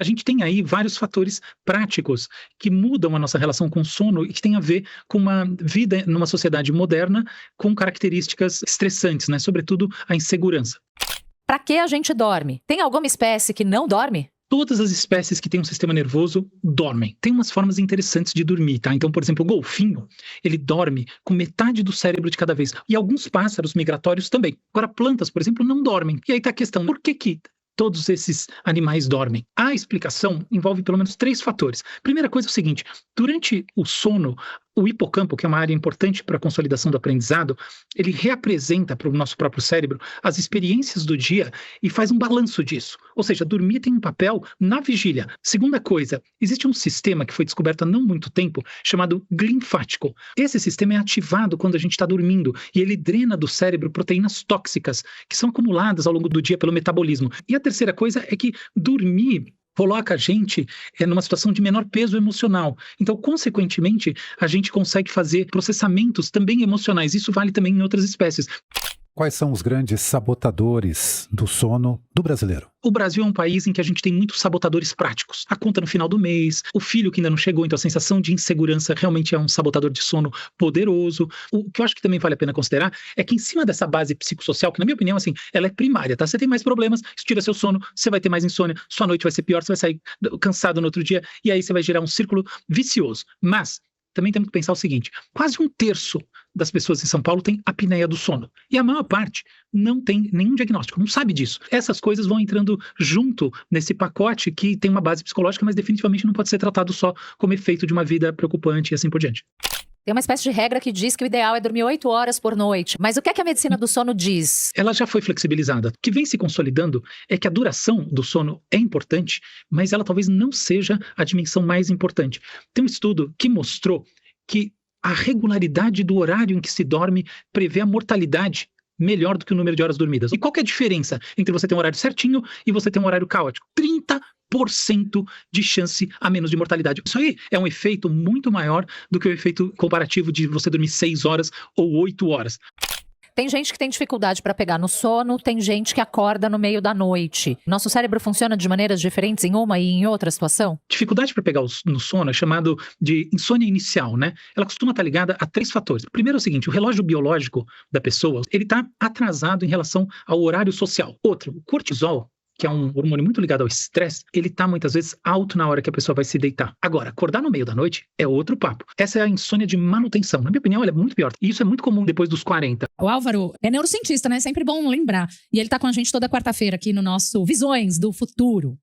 A gente tem aí vários fatores práticos que mudam a nossa relação com o sono e que tem a ver com uma vida numa sociedade moderna com características estressantes, né? Sobretudo a insegurança. Para que a gente dorme? Tem alguma espécie que não dorme? Todas as espécies que têm um sistema nervoso dormem. Tem umas formas interessantes de dormir, tá? Então, por exemplo, o golfinho, ele dorme com metade do cérebro de cada vez. E alguns pássaros migratórios também. Agora, plantas, por exemplo, não dormem. E aí tá a questão, por que todos esses animais dormem? A explicação envolve pelo menos 3 fatores. Primeira coisa é o seguinte, durante o sono, o hipocampo, que é uma área importante para a consolidação do aprendizado, ele reapresenta para o nosso próprio cérebro as experiências do dia e faz um balanço disso. Ou seja, dormir tem um papel na vigília. Segunda coisa, existe um sistema que foi descoberto há não muito tempo, chamado glinfático. Esse sistema é ativado quando a gente está dormindo e ele drena do cérebro proteínas tóxicas que são acumuladas ao longo do dia pelo metabolismo. E a terceira coisa é que dormir coloca a gente numa situação de menor peso emocional. Então, consequentemente, a gente consegue fazer processamentos também emocionais. Isso vale também em outras espécies. Quais são os grandes sabotadores do sono do brasileiro? O Brasil é um país em que a gente tem muitos sabotadores práticos. A conta no final do mês, o filho que ainda não chegou, então a sensação de insegurança realmente é um sabotador de sono poderoso. O que eu acho que também vale a pena considerar é que em cima dessa base psicossocial, que na minha opinião, assim, ela é primária, tá? Você tem mais problemas, isso tira seu sono, você vai ter mais insônia, sua noite vai ser pior, você vai sair cansado no outro dia, e aí você vai gerar um círculo vicioso. Mas também temos que pensar o seguinte, quase 1/3 das pessoas em São Paulo tem apneia do sono. E a maior parte não tem nenhum diagnóstico, não sabe disso. Essas coisas vão entrando junto nesse pacote que tem uma base psicológica, mas definitivamente não pode ser tratado só como efeito de uma vida preocupante e assim por diante. Tem uma espécie de regra que diz que o ideal é dormir 8 horas por noite. Mas o que é que a medicina do sono diz? Ela já foi flexibilizada. O que vem se consolidando é que a duração do sono é importante, mas ela talvez não seja a dimensão mais importante. Tem um estudo que mostrou que a regularidade do horário em que se dorme prevê a mortalidade melhor do que o número de horas dormidas. E qual que é a diferença entre você ter um horário certinho e você ter um horário caótico? 30% de chance a menos de mortalidade. Isso aí é um efeito muito maior do que o efeito comparativo de você dormir 6 horas ou 8 horas. Tem gente que tem dificuldade para pegar no sono, tem gente que acorda no meio da noite. Nosso cérebro funciona de maneiras diferentes em uma e em outra situação? Dificuldade para pegar no sono é chamado de insônia inicial, né? Ela costuma estar ligada a 3 fatores. O primeiro é o seguinte, o relógio biológico da pessoa, ele está atrasado em relação ao horário social. Outro, o cortisol, que é um hormônio muito ligado ao estresse, ele está muitas vezes alto na hora que a pessoa vai se deitar. Agora, acordar no meio da noite é outro papo. Essa é a insônia de manutenção. Na minha opinião, ela é muito pior. E isso é muito comum depois dos 40. O Álvaro é neurocientista, né? Sempre bom lembrar. E ele tá com a gente toda quarta-feira aqui no nosso Visões do Futuro.